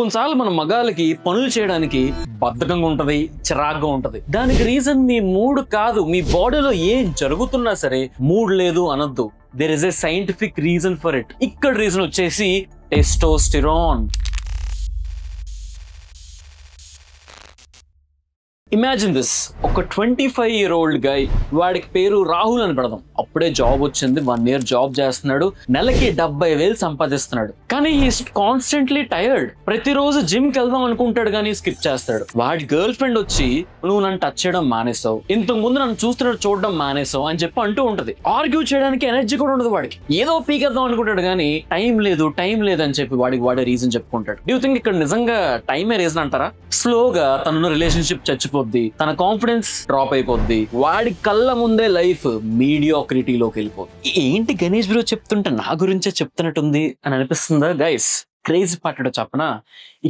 కొన్నిసార్లు మన మగాళ్ళకి పనులు చేయడానికి బద్ధకంగా ఉంటది, చిరాగ్గా ఉంటది. దానికి రీజన్ మీ మూడ్ కాదు. మీ బాడీలో ఏం జరుగుతున్నా సరే మూడ్ లేదు అనొద్దు. There is a scientific reason for it. ఇక్కడ రీజన్ వచ్చేసి టెస్టోస్టెరాన్. ఇమాజిన్ దిస్, ఒక 25-year-old guy, వాడికి పేరు రాహుల్ అని పెడదాం. అప్పుడే జాబ్ వచ్చింది, 1 year జాబ్ చేస్తున్నాడు, నెలకి 70,000 సంపాదిస్తున్నాడు. కానీ హీస్ కాన్స్టెంట్లీ టైర్డ్. ప్రతిరోజు జిమ్ కి వెళ్దాం అనుకుంటాడు కానీ స్కిప్ చేస్తాడు. వాడి గర్ల్ ఫ్రెండ్ వచ్చి నువ్వు నన్ను టచ్ చేయడం మానేసావు, ఇంతకు ముందు నన్ను చూడడం మానేసావు అని చెప్పి అంటూ ఉంటది. ఆర్గ్యూ చేయడానికి ఎనర్జీ కూడా ఉండదు వాడికి. ఏదో పీకేద్దాం అనుకుంటాడు కానీ టైం లేదు అని చెప్పి వాడే రీజన్ చెప్పుకుంటాడు. డూ యూ థింక్ ఇక్కడ నిజంగా టైమే రీజన్ అంటారా? స్లోగా తన రిలేషన్షిప్ చచ్చిపోద్ది, తన కాన్ఫిడెన్స్ డ్రాప్ అయిపోద్ది, వాడి కళ్ళ ముందే లైఫ్ మీడియాక్రిటీలోకి వెళ్ళిపోద్ది. ఏంటి గణేష్ బ్రో చెప్తుంటే నా గురించే చెప్తున్నట్టుంది అని అనిపిస్తుందా గైస్? క్రేజీ పట్టడం చెప్పనా,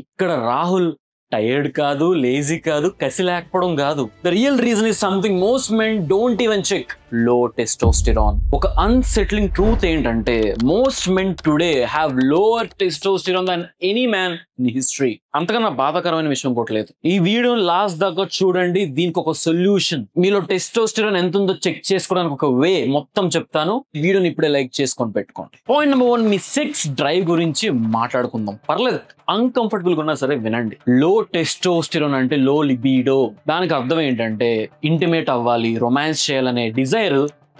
ఇక్కడ రాహుల్ టైర్డ్ కాదు, లేజీ కాదు, కసి లేకపోవడం కాదు. The real reason is something most men don't even check. Low testosterone. ఒక అన్సెట్లింగ్ ట్రూత్ ఏంటంటే most men today have lower testosterone than any man in history. అంతకన్నా బాధాకరమైన విషయం కొట్టలేదు. ఈ వీడియో లాస్ట్ దాకా చూడండి, దీనికి ఒక సొల్యూషన్, మీలో టెస్టోస్టెరాన్ ఎంత ఉందో చెక్ చేసుకోవడానికి ఒక వే మొత్తం చెప్తాను. వీడియోని ఇప్పుడే లైక్ చేసుకొని పెట్టుకోండి. పాయింట్ నెంబర్ 1, మీ సెక్స్ డ్రైవ్ గురించి మాట్లాడుకుందాం. పర్లేదు, అన్కంఫర్టబుల్ గా ఉన్నా సరే వినండి. లో టెస్టోస్టెరాన్ అంటే లో లిబిడో. దానికి అర్థం ఏంటంటే ఇంటిమేట్ అవ్వాలి, రొమాన్స్ చేయాలనే డిజైర్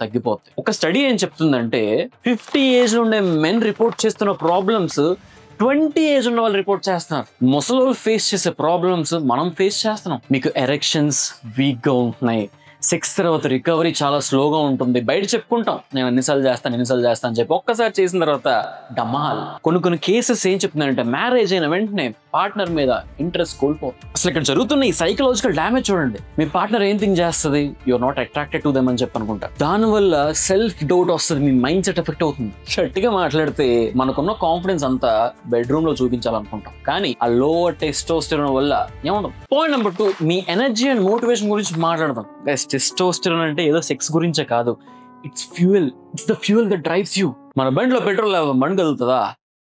తగ్గిపోతుంది. ఒక స్టడీ ఏం చెప్తుందంటే 50 ఏజ్ ఉండే మెన్ రిపోర్ట్ చేస్తున్న ప్రాబ్లమ్స్ 20 ఏజ్ ఉన్న వాళ్ళు రిపోర్ట్ చేస్తున్నారు. ముసలి ఫేస్ చేసే ప్రాబ్లమ్స్ మనం ఫేస్ చేస్తున్నాం. మీకు ఎరెక్షన్స్ వీక్ గా ఉంటున్నాయి, సెక్స్ తర్వాత రికవరీ చాలా స్లోగా ఉంటుంది. బయట చెప్పుకుంటాం నేను ఎన్నిసార్లు చేస్తాను అని చెప్పి, ఒక్కసారి చేసిన తర్వాత డమాల్. కొన్ని కేసెస్ ఏం చెప్తున్నాయంటే మ్యారేజ్ అయిన వెంటనే పార్ట్నర్ మీద ఇంట్రెస్ట్ కోల్పోతుంది. అసలు ఇక్కడ జరుగుతున్న ఈ సైకలాజికల్ డ్యామేజ్ చూడండి. మీ పార్ట్నర్ ఏం థింక్ చేస్తుంది, you're not attracted to them అని చెప్పి అనుకుంటా. దానివల్ల సెల్ఫ్ డౌట్ వస్తుంది, మీ మైండ్ సెట్ ఎఫెక్ట్ అవుతుంది. గట్టిగా మాట్లాడితే మనకున్న కాన్ఫిడెన్స్ అంతా బెడ్రూమ్ లో చూపించాలనుకుంటాం, కానీ ఆ లోవర్ టెస్టోస్టెరాన్ వల్ల ఏముండదు. Point number 2, me energy and motivation గురించి మాట్లాడదాం. టెస్టోస్టెరాన్ అంటే ఏదో సెక్స్ గురించే కాదు, it's fuel. It's the fuel that drives you. మన బండిలో పెట్రోల్ బండి కదులుతుందా,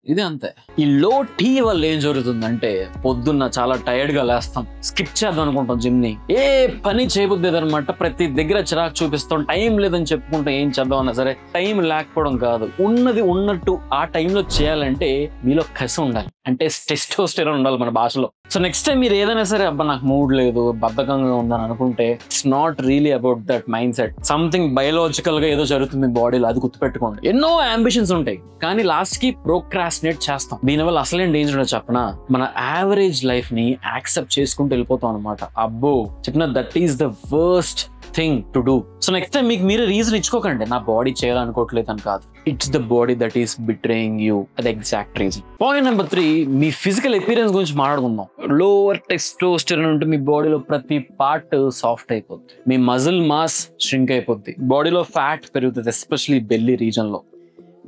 ఇది అంతే. ఈ లో టీ వల్ల ఏం జరుగుతుందంటే పొద్దున్న చాలా టైర్డ్ గా లేస్తాం, స్కిప్ చేద్దాం అనుకుంటాం జిమ్ ని, ఏ పని చేయబుద్ది అనమాట. ప్రతి దగ్గర చిరాకు చూపిస్తాం, టైం లేదని చెప్పుకుంటాం. ఏం చేద్దాం అన్నా సరే టైం లేకపోవడం కాదు, ఉన్నది ఉన్నట్టు ఆ టైంలో చేయాలంటే మీలో కసి ఉండాలి, అంటే టెస్టోస్టెరాన్ ఉండాలి మన భాషలో. సో నెక్స్ట్ టైం మీరు ఏదైనా సరే అబ్బా నాకు మూడ్ లేదు, బద్ధకంగా ఉందని అనుకుంటే it's not really about that mind set. Something biological గా ఏదో జరుగుతుంది మీ బాడీలో, అది గుర్తుపెట్టుకోండి. ఎన్నో అంబిషన్స్ ఉంటాయి కానీ లాస్ట్ కి ప్రోక్రాస్టినేట్ చేస్తాం. దీనివల్ల అసలేం డేంజర్ చెప్పనా, మన యావరేజ్ లైఫ్ ని యాక్సెప్ట్ చేసుకుంటూ వెళ్ళిపోతాం అనమాట. అబ్బో చెప్పిన that is the worst thing to do. So next time మీకు మీరే రీజన్ ఇచ్చుకోకండి, నా బాడీ చేయాలనుకోవట్లేదు అని కాదు. It's the body that is betraying you, అది ఎగ్జాక్ట్ రీజన్. పాయింట్ నెంబర్ 3, మీ ఫిజికల్ అపియరెన్స్ గురించి మాట్లాడుకుందాం. లోవర్ టెస్టోస్టెరాన్ ఉంటే మీ బాడీలో ప్రతి పార్ట్ సాఫ్ట్ అయిపోద్ది, మీ మజిల్ మాస్ ష్రింక్ అయిపోద్ది, బాడీలో ఫ్యాట్ పెరుగుతుంది, ఎస్పెషలీ బెల్లీ రీజన్ లో.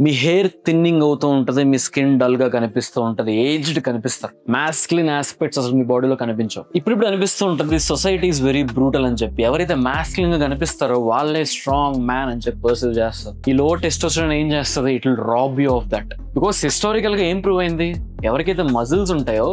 మీ హెయిర్ థిన్నింగ్ అవుతూ ఉంటుంది, మీ స్కిన్ డల్ గా కనిపిస్తూ ఉంటుంది, ఏజ్డ్ కనిపిస్తారు, మాస్క్లిన్ ఆస్పెక్ట్స్ అసలు మీ బాడీలో కనిపించవు. ఇప్పుడు అనిపిస్తూ ఉంటుంది సొసైటీ ఈస్ వెరీ బ్రూటల్ అని చెప్పి. ఎవరైతే మాస్క్లిన్ గా కనిపిస్తారో వాళ్ళే స్ట్రాంగ్ మ్యాన్ అని చెప్పి పర్సీవ్ చేస్తారు. ఈ లో టెస్టోస్టెరాన్ ఏం చేస్తుంది, it will rob you of that. Because historical గా ఏం ప్రూవ్ అయింది, ఎవరికైతే మజిల్స్ ఉంటాయో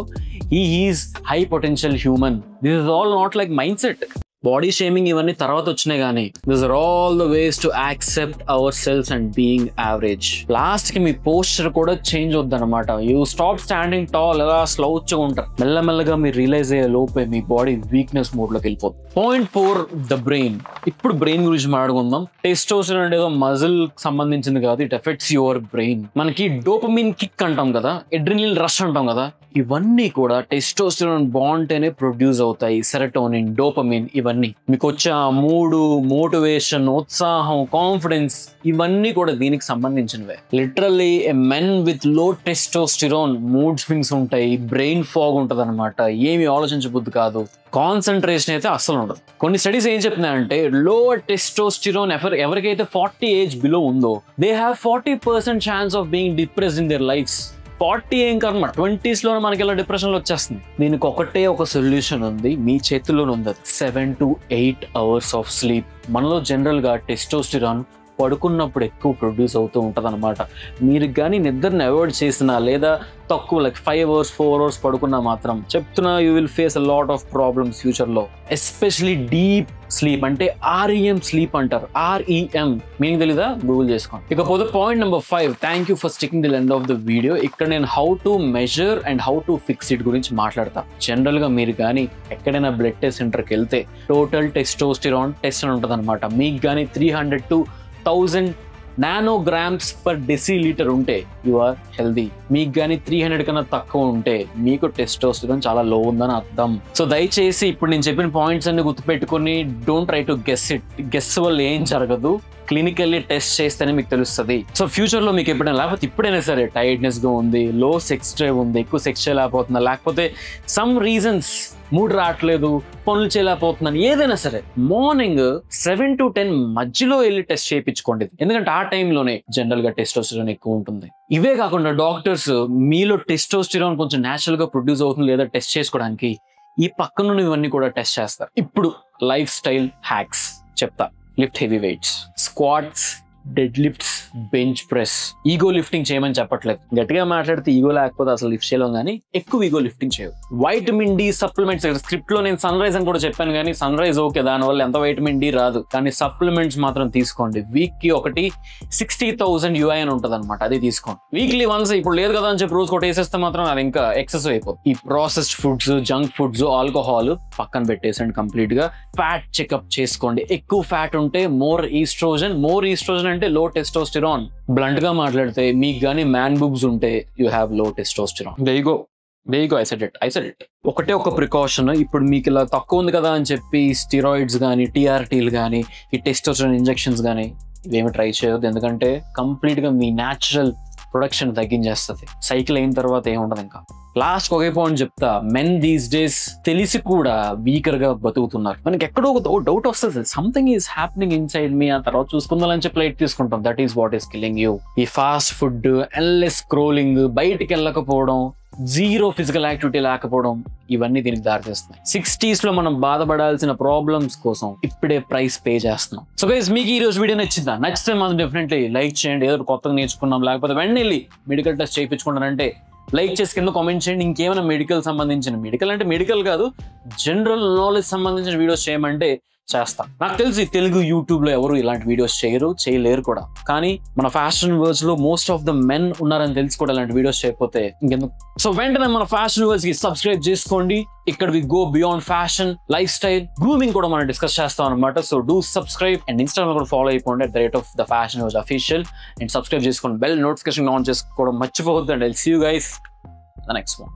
he's high potential human. This is all not like mind set. Body shaming ఇవన్నీ తర్వాత వచ్చినాయి కానీ this are all the ways to accept our selves and being average. Last కి మీ పోస్చర్ కూడా చేంజ్ అవుద్ది అనమాట. యూ స్టాప్ స్టాండింగ్ టాల్, ఎలా స్లౌచ్ గా ఉంటారు. మెల్లమెల్లగా మీరు రియలైజ్ అయ్యే లోపే మీ బాడీ వీక్నెస్ మోడ్ లోకి వెళ్ళిపోతుంది. Point 4, the brain. ఇప్పుడు బ్రెయిన్ గురించి మాట్లాడుకుందాం. టెస్టోస్టెరాన్ అంటే ఏదో మజిల్ సంబంధించింది కాదు, ఇట్ ఎఫెక్ట్స్ యువర్ బ్రెయిన్. మనకి డోపమిన్ కిక్ అంటాం కదా, ఎడ్రినలిన్ రష్ అంటాం కదా, ఇవన్నీ కూడా టెస్టోస్టెరాన్ బాండ్తోనే ప్రొడ్యూస్ అవుతాయి. సెరటోనిన్, డోపమిన్, ఇవన్నీ మీకు వచ్చే మూడు, మోటివేషన్, ఉత్సాహం, కాన్ఫిడెన్స్, ఇవన్నీ కూడా దీనికి సంబంధించినవే. లిటరల్లీ ఎ మెన్ విత్ లో టెస్టోస్టెరాన్ మూడ్ స్వింగ్స్ ఉంటాయి, బ్రెయిన్ ఫాగ్ ఉంటుంది అనమాట, ఏమి ఆలోచించబుద్ధి కాదు, కాన్సన్ట్రేషన్ అయితే అస్సలు ఉండదు. కొన్ని స్టడీస్ ఏం చెప్తున్నాయంటే లోవర్ టెస్టోస్టెరాన్ ఎవరికైతే 40 ఏజ్ బిలో ఉందో they have 40% chance of being depressed in there lifes. 40 ఏం కర్మ, 20s లోనే మనకి ఇలా డిప్రెషన్ లో వచ్చేస్తుంది. దీనికి ఒకటే ఒక సొల్యూషన్ ఉంది, మీ చేతుల్లోనే ఉంది. 7 to 8 hours ఆఫ్ స్లీప్. మనలో జనరల్ గా టెస్టోస్టెరాన్ పడుకున్నప్పుడు ఎక్కువ ప్రొడ్యూస్ అవుతూ ఉంటుంది అనమాట. మీరు కానీ నిద్రని అవాయిడ్ చేసినా లేదా తక్కువ లైక్ 5 hours 4 hours పడుకున్నా మాత్రం చెప్తున్నా you will face a lot of problems ఫ్యూచర్లో. ఎస్పెషలీ డీప్ స్లీప్ అంటే REM స్లీప్ అంటారు. REM మీనింగ్ తెలీదా? గూగుల్ చేసుకోండి. ఇకపోతే point number 5, thank you for sticking the end of the video. ఇక్కడ నేను how to measure and how to fix it గురించి మాట్లాడతా. జనరల్ గా మీరు కానీ ఎక్కడైనా బ్లడ్ టెస్ట్ సెంటర్కి వెళ్తే టోటల్ టెస్టోస్టిరాన్ టెస్ట్ అని ఉంటుంది అనమాట. మీకు కానీ 300 to 1000 nanograms per deciliter ఉంటే యు ఆర్ హెల్దీ. మీకు కానీ 300 కన్నా తక్కువ ఉంటే మీకు టెస్టోస్టెరాన్ చాలా లో ఉందని అర్థం. సో దయచేసి ఇప్పుడు నేను చెప్పిన పాయింట్స్ అన్ని గుర్తుపెట్టుకుని don't try to guess it. Guess వల్ల ఏం జరగదు, క్లినికల్లీ టెస్ట్ చేస్తేనే మీకు తెలుస్తుంది. సో ఫ్యూచర్ లో మీకు ఎప్పుడైనా లేకపోతే ఇప్పుడైనా సరే టైర్డ్నెస్ గా ఉంది, లో సెక్స్ డ్రైవ్ ఉంది, ఎక్కువ సెక్స్ చేయలేకపోతున్నా, లేకపోతే సమ్ రీజన్స్ మూడ్ రావట్లేదు, పనులు చేయలేకపోతున్నాను, ఏదైనా సరే మార్నింగ్ 7 to 10 మధ్యలో వెళ్ళి టెస్ట్ చేయించుకోండి. ఎందుకంటే ఆ టైంలోనే జనరల్ గా టెస్టోస్టెరాన్ ఎక్కువ ఉంటుంది. ఇవే కాకుండా డాక్టర్స్ మీలో టెస్టోస్టెరాన్ కొంచెం న్యాచురల్ గా ప్రొడ్యూస్ అవుతుంది లేదా టెస్ట్ చేసుకోవడానికి ఈ పక్కన ఇవన్నీ కూడా టెస్ట్ చేస్తారు. ఇప్పుడు లైఫ్ స్టైల్ హ్యాక్స్ చెప్తా. Lift heavy weights, squats, dead lifts, bench press. Ego lifting చేయమని చెప్పట్లేదు, గట్టిగా మాట్లాడితే ఈగో లేకపోతే అసలు లిఫ్ట్ చేయలేం, కానీ ఎక్కువ ఈగో లిఫ్టింగ్ చేయవు. వైటమిన్ డి సప్లిమెంట్స్, స్క్రిప్ట్ లో నేను సన్ రైజ్ అని కూడా చెప్పాను, కానీ సన్ రైజ్ ఓకే, దానివల్ల ఎంత వైటమిన్ డి రాదు, కానీ సప్లిమెంట్స్ మాత్రం తీసుకోండి. వీక్ కి ఒకటి 60,000 UI అని ఉంటుంది అనమాట, అది తీసుకోండి. Weekly once. ఇప్పుడు లేదు కదా అని చెప్పి రోజు ఒకటి వేసేస్తే మాత్రం అది ఇంకా ఎక్సెస్ అయిపోతుంది. ఈ processed foods, junk foods, alcohol పక్కన పెట్టేసండి కంప్లీట్ గా. ఫ్యాట్ చెకప్ చేసుకోండి. ఎక్కువ ఫ్యాట్ ఉంటే మోర్ ఈస్ట్రోజన్ అంటే లో టెస్టోస్టెరాన్. బ్లంట్ గా మాట్లాడితే మీకు కానీ మ్యాన్ బూబ్స్ ఉంటే you have low testosterone. I said it. ఒకటే ఒక ప్రికాషన్. ఇప్పుడు మీకు ఇలా తక్కువ ఉంది కదా అని చెప్పి స్టిరాయిడ్స్ కానీ, TRTలు కానీ, ఈ టెస్టోస్టెరాన్ ఇంజెక్షన్స్ కానీ ఇవేమి ట్రై చేయొద్దు. ఎందుకంటే కంప్లీట్ గా మీ న్యాచురల్ ప్రొడక్షన్ తగ్గించేస్తుంది. సైకిల్ అయిన తర్వాత ఏముండదు. ఇంకా లాస్ట్ ఒకే పాయింట్ చెప్తా. మెన్ దీస్ డేస్ తెలిసి కూడా వీకర్ గా బతుకుతున్నారు. మనకి ఎక్కడో ఒక డౌట్ వస్తుంది, something is happening inside me, ఆ తర్వాత చూసుకుందామని చెప్పి లైట్ తీసుకుంటాం. That is what is killing you. ఈ ఫాస్ట్ ఫుడ్, ఎండ్లెస్ స్క్రోలింగ్, బయటికి వెళ్ళకపోవడం, జీరో ఫిజికల్ యాక్టివిటీ లేకపోవడం, ఇవన్నీ దీనికి దారితీస్తున్నాయి. 60s లో మనం బాధపడాల్సిన ప్రాబ్లమ్స్ కోసం ఇప్పుడే ప్రైస్ పే చేస్తున్నాం. సో గైస్, మీకు ఈ రోజు వీడియో నచ్చిందా? నచ్చితే మాత్రం డెఫినెట్లీ లైక్ చేయండి. ఏదో కొత్తగా నేర్చుకున్నాం, లేకపోతే వెంటనే వెళ్ళి మెడికల్ టెస్ట్ చేయించుకుంటానంటే లైక్ చేసి కింద కామెంట్ చేయండి. ఇంకేమైనా మెడికల్ సంబంధించిన, మెడికల్ అంటే మెడికల్ కాదు, జనరల్ నాలెడ్జ్ సంబంధించిన వీడియోస్ చేయమంటే చేస్తా. నాకు తెలిసి తెలుగు యూట్యూబ్ లో ఎవరు ఇలాంటి వీడియోస్ చేయలేరు కూడా. కానీ మన ఫ్యాషన్ వర్డ్స్ లో మోస్ట్ ఆఫ్ ద మెన్ ఉన్నారని తెలిసి కూడా ఇలాంటి వీడియోస్ చేయకపోతే ఇంకెందుకు. సో వెంటనే మన ఫ్యాషన్ వర్డ్స్ కి సబ్స్క్రైబ్ చేసుకోండి. ఇక్కడ we go beyond fashion, life style, grooming కూడా మనం డిస్కస్ చేస్తాం అనమాట. So do subscribe and Instagram కూడా ఫాలో అయిపోండి @FashionWords_official అండ్ సబ్స్క్రైబ్ చేసుకోండి. బెల్ నోటిఫికేషన్ ఆన్ చేసుకోవడం మర్చిపోవద్దు. And I'll see you guys the next one.